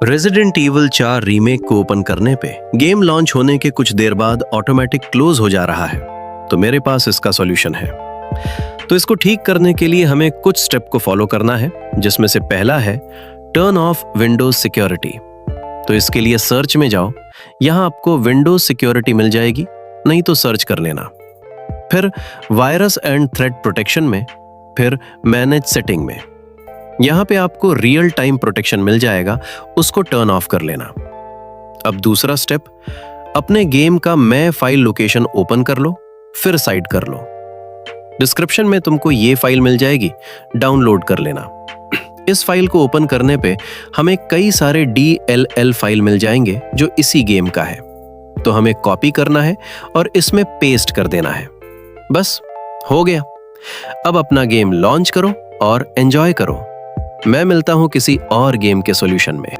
Resident evil 4 remake को open करने पे गेम लॉन्च होने के कुछ देर बाद ऑटोमेटिक क्लोज हो जा रहा है। तो मेरे पास इसका सॉल्यूशन है। तो इसको ठीक करने के लिए हमें कुछ स्टेप को फॉलो करना है, जिसमें से पहला है टर्न ऑफ विंडोज सिक्योरिटी। तो इसके लिए सर्च में जाओ, यहां आपको विंडोज सिक्योरिटी मिल जाएगी, नहीं तो सर्च कर लेना। फिर वायरस एंड थ्रेट प्रोटेक्शन में, फिर मैनेज सेटिंग में, यहां पे आपको रियल टाइम प्रोटेक्शन मिल जाएगा, उसको टर्न ऑफ कर लेना। अब दूसरा स्टेप, अपने गेम का मैं फाइल लोकेशन ओपन कर लो, फिर साइड कर लो। डिस्क्रिप्शन में तुमको ये फाइल मिल जाएगी, डाउनलोड कर लेना। इस फाइल को ओपन करने पे हमें कई सारे DLL फाइल मिल जाएंगे जो इसी गेम का है। तो हमें कॉपी करना है और इसमें पेस्ट कर देना है। बस हो गया। अब अपना गेम लॉन्च करो और एंजॉय करो। मैं मिलता हूं किसी और गेम के सॉल्यूशन में।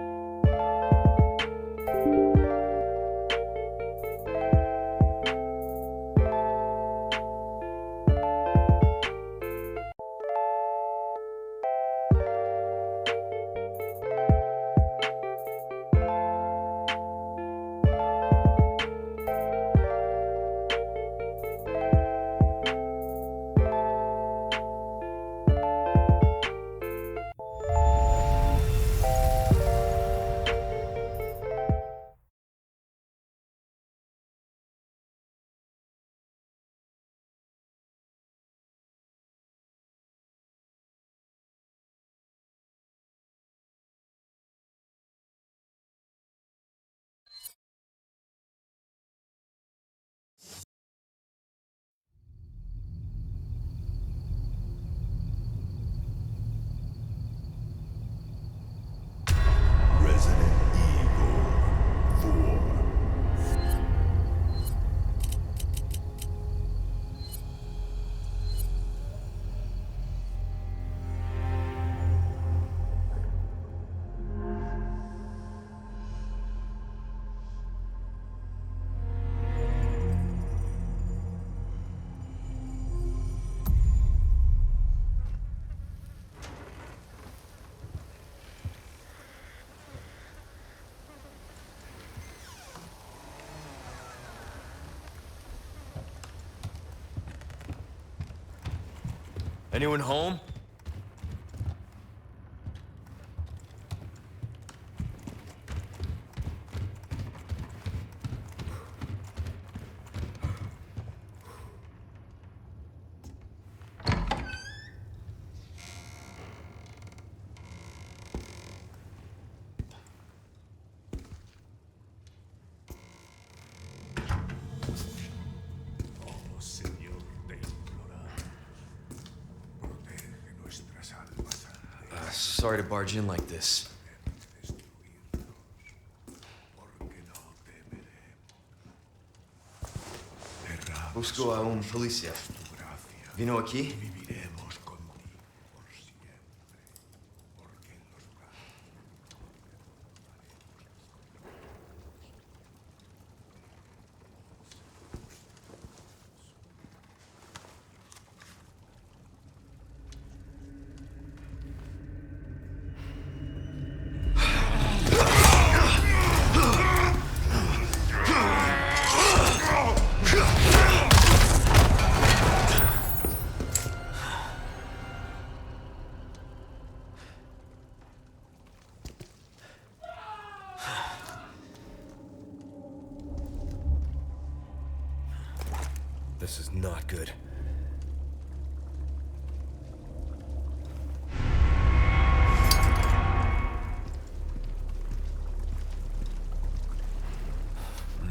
Resident Evil 4. Anyone home? Oh, Señor, te imploramos. Protege nuestras almas. Sorry to barge in like this. Destruirnos, porque no temeremos. Derrama Busco a un policía. tu gracia. Vino aquí? Viviremos contigo por siempre. Porque en los brazos This is not good.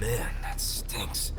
Man, that stinks.